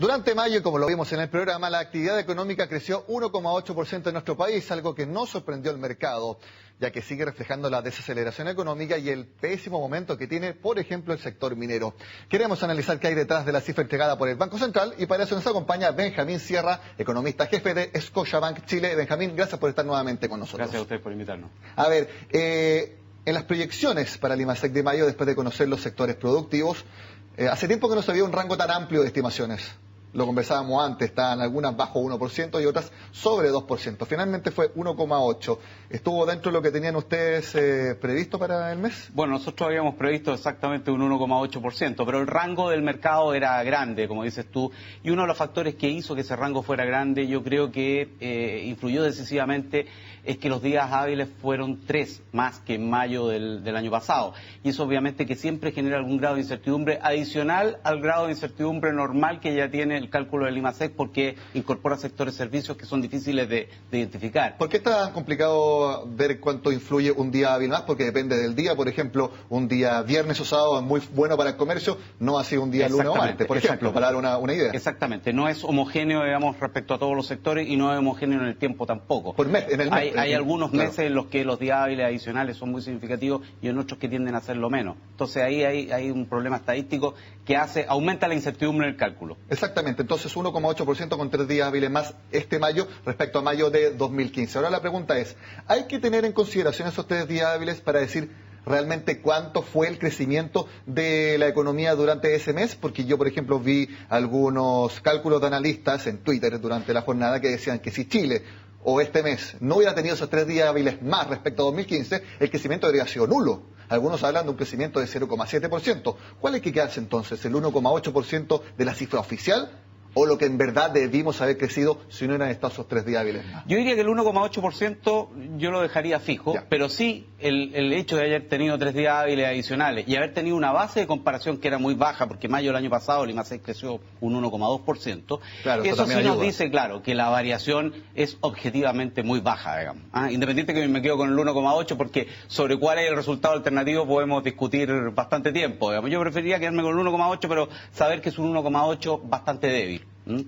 Durante mayo, como lo vimos en el programa, la actividad económica creció 1,8% en nuestro país, algo que no sorprendió al mercado, ya que sigue reflejando la desaceleración económica y el pésimo momento que tiene, por ejemplo, el sector minero. Queremos analizar qué hay detrás de la cifra entregada por el Banco Central y para eso nos acompaña Benjamín Sierra, economista jefe de Scotiabank Chile. Benjamín, gracias por estar nuevamente con nosotros. Gracias a ustedes por invitarnos. A ver, en las proyecciones para el IMASEC de mayo, después de conocer los sectores productivos, hace tiempo que no se había un rango tan amplio de estimaciones. Lo conversábamos antes, estaban algunas bajo 1% y otras sobre 2%. Finalmente fue 1,8%. ¿Estuvo dentro de lo que tenían ustedes previsto para el mes? Bueno, nosotros habíamos previsto exactamente un 1,8%, pero el rango del mercado era grande, como dices tú, y uno de los factores que hizo que ese rango fuera grande, yo creo que influyó decisivamente, es que los días hábiles fueron 3 más que en mayo del año pasado. Y eso obviamente que siempre genera algún grado de incertidumbre adicional al grado de incertidumbre normal que ya tiene el cálculo del IMASEC, porque incorpora sectores servicios que son difíciles de identificar. ¿Por qué es tan complicado ver cuánto influye un día hábil más? Porque depende del día. Por ejemplo, un día viernes o sábado es muy bueno para el comercio, no así un día lunes o martes, por ejemplo, para dar una idea. Exactamente, no es homogéneo, digamos, respecto a todos los sectores y no es homogéneo en el tiempo tampoco. Por mes, en el mes. Hay algunos claro, meses en los que los días hábiles adicionales son muy significativos y en otros que tienden a hacerlo menos. Entonces ahí hay un problema estadístico que aumenta la incertidumbre en el cálculo. Exactamente, entonces 1,8% con 3 días hábiles más este mayo respecto a mayo de 2015. Ahora la pregunta es, ¿hay que tener en consideración esos 3 días hábiles para decir realmente cuánto fue el crecimiento de la economía durante ese mes? Porque yo, por ejemplo, vi algunos cálculos de analistas en Twitter durante la jornada que decían que si Chile o este mes no hubiera tenido esos 3 días hábiles más respecto a 2015, el crecimiento habría sido nulo. Algunos hablan de un crecimiento de 0,7%. ¿Cuál es que quedarse entonces? ¿El 1,8% de la cifra oficial? ¿O lo que en verdad debimos haber crecido si no hubieran estado esos 3 días hábiles más? Yo diría que el 1,8% yo lo dejaría fijo, ya, pero sí el hecho de haber tenido 3 días hábiles adicionales y haber tenido una base de comparación que era muy baja, porque mayo del año pasado el IMASEC creció un 1,2%, claro, eso sí nos ayuda. dice, claro, que la variación es objetivamente muy baja, digamos. Independiente que me quedo con el 1,8%, porque sobre cuál es el resultado alternativo podemos discutir bastante tiempo, digamos. Yo preferiría quedarme con el 1,8%, pero saber que es un 1,8% bastante débil.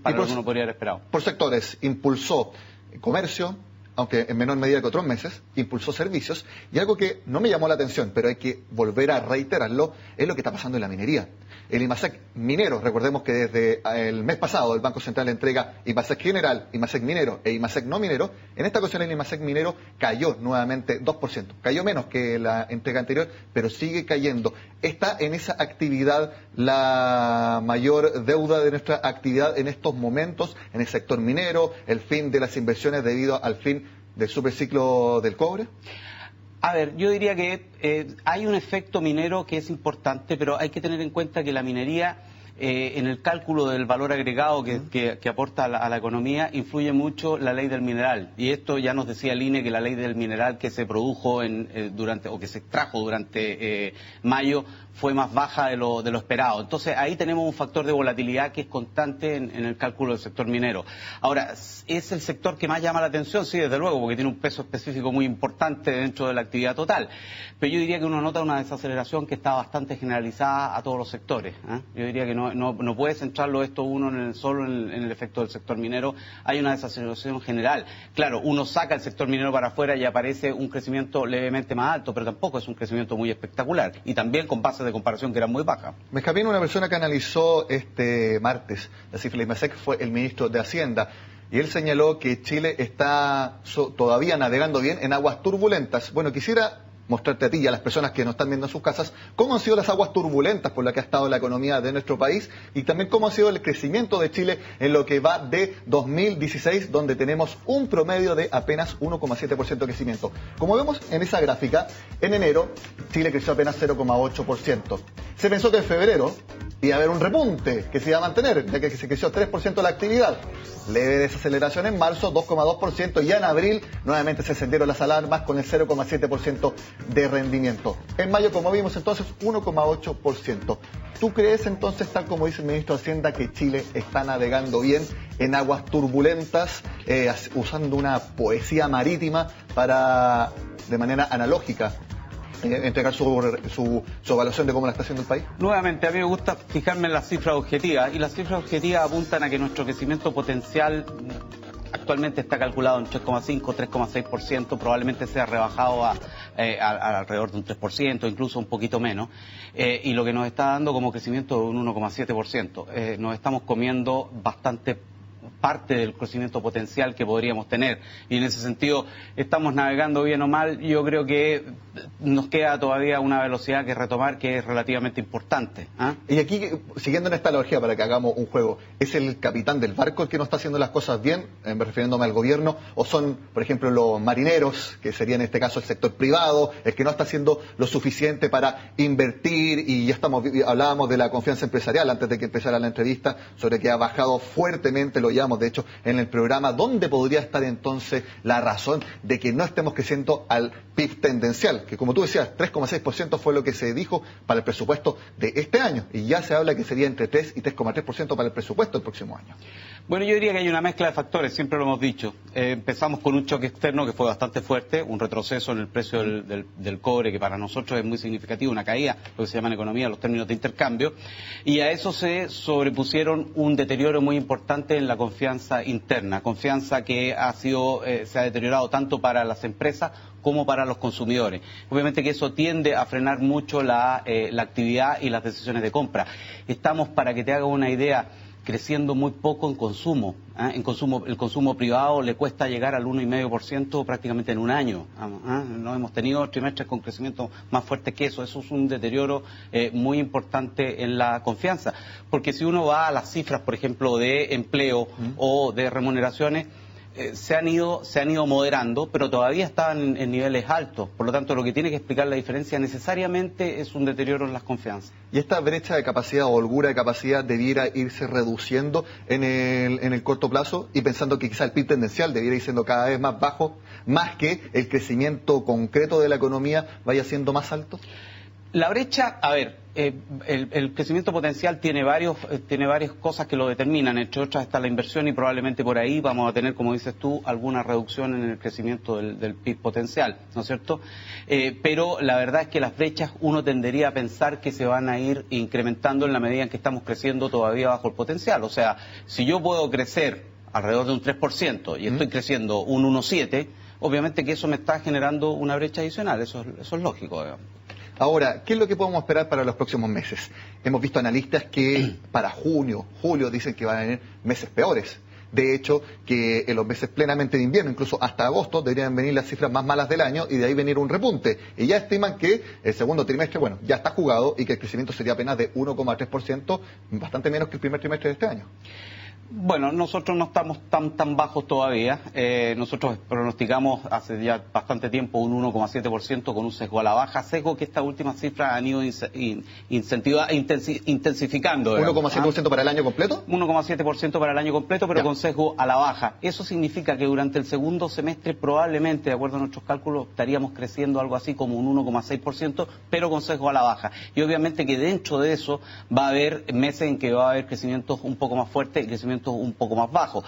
Para lo que uno podría haber esperado. Por sectores, impulsó comercio, aunque en menor medida que otros meses, impulsó servicios, y algo que no me llamó la atención, pero hay que volver a reiterarlo, es lo que está pasando en la minería. El IMASEC minero, recordemos que desde el mes pasado el Banco Central entrega IMASEC general, IMASEC minero e IMASEC no minero. En esta ocasión el IMASEC minero cayó nuevamente 2%. Cayó menos que la entrega anterior, pero sigue cayendo. ¿Está en esa actividad la mayor deuda de nuestra actividad en estos momentos, en el sector minero, el fin de las inversiones debido al fin del superciclo del cobre? A ver, yo diría que hay un efecto minero que es importante, pero hay que tener en cuenta que la minería, en el cálculo del valor agregado que aporta a la economía, influye mucho la ley del mineral. Y esto ya nos decía el INE, que la ley del mineral que se produjo o que se extrajo durante mayo fue más baja de lo esperado. Entonces ahí tenemos un factor de volatilidad que es constante en el cálculo del sector minero. Ahora, ¿es el sector que más llama la atención? Sí, desde luego, porque tiene un peso específico muy importante dentro de la actividad total. Pero yo diría que uno nota una desaceleración que está bastante generalizada a todos los sectores. Yo diría que no puede centrarlo esto uno solo en el efecto del sector minero. Hay una desaceleración general. Claro, uno saca el sector minero para afuera y aparece un crecimiento levemente más alto, pero tampoco es un crecimiento muy espectacular. Y también con bases de comparación que eran muy bajas. Benjamín, una persona que analizó este martes la cifra del IMASEC fue el ministro de Hacienda. Y él señaló que Chile está todavía navegando bien en aguas turbulentas. Bueno, quisiera mostrarte a ti y a las personas que nos están viendo en sus casas cómo han sido las aguas turbulentas por las que ha estado la economía de nuestro país y también cómo ha sido el crecimiento de Chile en lo que va de 2016, donde tenemos un promedio de apenas 1,7% de crecimiento. Como vemos en esa gráfica, en enero Chile creció apenas 0,8%. Se pensó que en febrero iba a haber un repunte que se iba a mantener, ya que se creció 3% la actividad. Leve desaceleración en marzo, 2,2%, y ya en abril nuevamente se encendieron las alarmas con el 0,7% de rendimiento. En mayo, como vimos entonces, 1,8%. ¿Tú crees entonces, tal como dice el ministro de Hacienda, que Chile está navegando bien en aguas turbulentas, usando una poesía marítima de manera analógica, entregar su evaluación de cómo la está haciendo el país? Nuevamente, a mí me gusta fijarme en las cifras objetivas, y las cifras objetivas apuntan a que nuestro crecimiento potencial actualmente está calculado en 3,5, 3,6%, probablemente sea rebajado a alrededor de un 3%, incluso un poquito menos, y lo que nos está dando como crecimiento es un 1,7%. Nos estamos comiendo bastante parte del crecimiento potencial que podríamos tener, y en ese sentido estamos navegando bien o mal. Yo creo que nos queda todavía una velocidad que retomar que es relativamente importante. Y aquí, siguiendo en esta analogía para que hagamos un juego, ¿es el capitán del barco el que no está haciendo las cosas bien, refiriéndome al gobierno, o son, por ejemplo, los marineros, que sería en este caso el sector privado, el que no está haciendo lo suficiente para invertir? Y ya hablábamos de la confianza empresarial antes de que empezara la entrevista, sobre que ha bajado fuertemente, lo llamamos de hecho en el programa. ¿Dónde podría estar entonces la razón de que no estemos creciendo al PIB tendencial? Que, como tú decías, 3,6% fue lo que se dijo para el presupuesto de este año, y ya se habla que sería entre 3 y 3,3% para el presupuesto del próximo año. Bueno, yo diría que hay una mezcla de factores, siempre lo hemos dicho. Empezamos con un choque externo que fue bastante fuerte, un retroceso en el precio del cobre, que para nosotros es muy significativo, una caída, lo que se llama en economía los términos de intercambio, y a eso se sobrepusieron un deterioro muy importante en la confianza interna, confianza que se ha deteriorado tanto para las empresas como para los consumidores. Obviamente que eso tiende a frenar mucho la actividad y las decisiones de compra. Estamos, para que te haga una idea, creciendo muy poco en consumo. El consumo privado le cuesta llegar al 1,5% prácticamente en un año. No hemos tenido trimestres con crecimiento más fuerte que eso. Eso es un deterioro muy importante en la confianza. Porque si uno va a las cifras, por ejemplo, de empleo o de remuneraciones, se han ido moderando, pero todavía estaban en niveles altos. Por lo tanto, lo que tiene que explicar la diferencia necesariamente es un deterioro en las confianzas. ¿Y esta brecha de capacidad o holgura de capacidad debiera irse reduciendo en el corto plazo? Y pensando que quizá el PIB tendencial debiera ir siendo cada vez más bajo, más que el crecimiento concreto de la economía vaya siendo más alto. La brecha, a ver, el crecimiento potencial tiene varias cosas que lo determinan, entre otras está la inversión, y probablemente por ahí vamos a tener, como dices tú, alguna reducción en el crecimiento del PIB potencial, ¿no es cierto? Pero la verdad es que las brechas uno tendería a pensar que se van a ir incrementando en la medida en que estamos creciendo todavía bajo el potencial. O sea, si yo puedo crecer alrededor de un 3% y estoy creciendo un 1,7%, obviamente que eso me está generando una brecha adicional, eso es lógico, digamos. Ahora, ¿qué es lo que podemos esperar para los próximos meses? Hemos visto analistas que para junio, julio, dicen que van a venir meses peores. De hecho, que en los meses plenamente de invierno, incluso hasta agosto, deberían venir las cifras más malas del año y de ahí venir un repunte. Y ya estiman que el segundo trimestre, bueno, ya está jugado y que el crecimiento sería apenas de 1,3%, bastante menos que el primer trimestre de este año. Bueno, nosotros no estamos tan bajos todavía. Nosotros pronosticamos hace ya bastante tiempo un 1,7% con un sesgo a la baja, sesgo que estas últimas cifras han ido intensificando. ¿1,7% para el año completo? 1,7% para el año completo, pero con sesgo a la baja. Eso significa que durante el segundo semestre probablemente, de acuerdo a nuestros cálculos, estaríamos creciendo algo así como un 1,6%, pero con sesgo a la baja. Y obviamente que dentro de eso va a haber meses en que va a haber crecimientos un poco más fuertes y crecimientos un poco más bajos.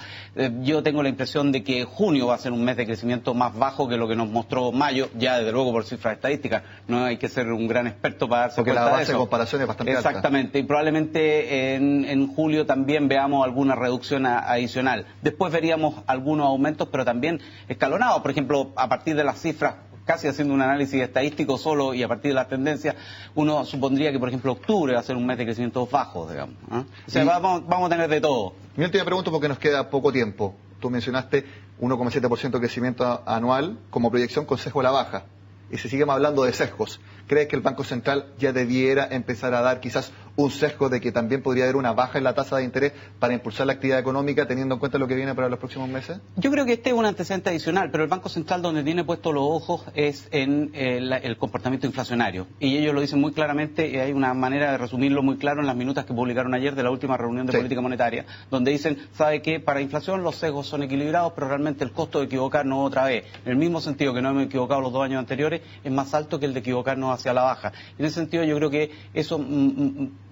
Yo tengo la impresión de que junio va a ser un mes de crecimiento más bajo que lo que nos mostró mayo, ya desde luego por cifras estadísticas. No hay que ser un gran experto para darse cuenta de eso. Porque la base de comparación es bastante alta. Exactamente, y probablemente en julio también veamos alguna reducción adicional. Después veríamos algunos aumentos, pero también escalonados. Por ejemplo, a partir de las cifras, casi haciendo un análisis estadístico solo y a partir de las tendencias, uno supondría que, por ejemplo, octubre va a ser un mes de crecimientos bajos, digamos. O sea, vamos a tener de todo. Yo te pregunto porque nos queda poco tiempo. Tú mencionaste 1,7% de crecimiento anual como proyección con sesgo a la baja. Y si seguimos hablando de sesgos, ¿crees que el Banco Central ya debiera empezar a dar quizás un sesgo de que también podría haber una baja en la tasa de interés para impulsar la actividad económica, teniendo en cuenta lo que viene para los próximos meses? Yo creo que este es un antecedente adicional, pero el Banco Central donde tiene puestos los ojos es en el comportamiento inflacionario. Y ellos lo dicen muy claramente, y hay una manera de resumirlo muy claro en las minutas que publicaron ayer de la última reunión de política monetaria, donde dicen, ¿sabe qué? Para inflación los sesgos son equilibrados, pero realmente el costo de equivocarnos otra vez, en el mismo sentido que no hemos equivocado los 2 años anteriores, es más alto que el de equivocarnos hacia la baja. En ese sentido yo creo que eso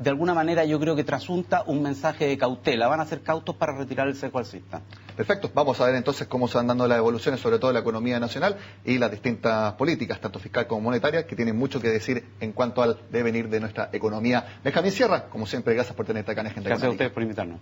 de alguna manera yo creo que trasunta un mensaje de cautela. Van a ser cautos para retirar el cerco alcista. Perfecto. Vamos a ver entonces cómo se van dando las evoluciones, sobre todo de la economía nacional y las distintas políticas, tanto fiscal como monetaria, que tienen mucho que decir en cuanto al devenir de nuestra economía. Benjamín Sierra, como siempre, gracias por tenerte acá en Agenda Gracias a Económica. ustedes por invitarnos.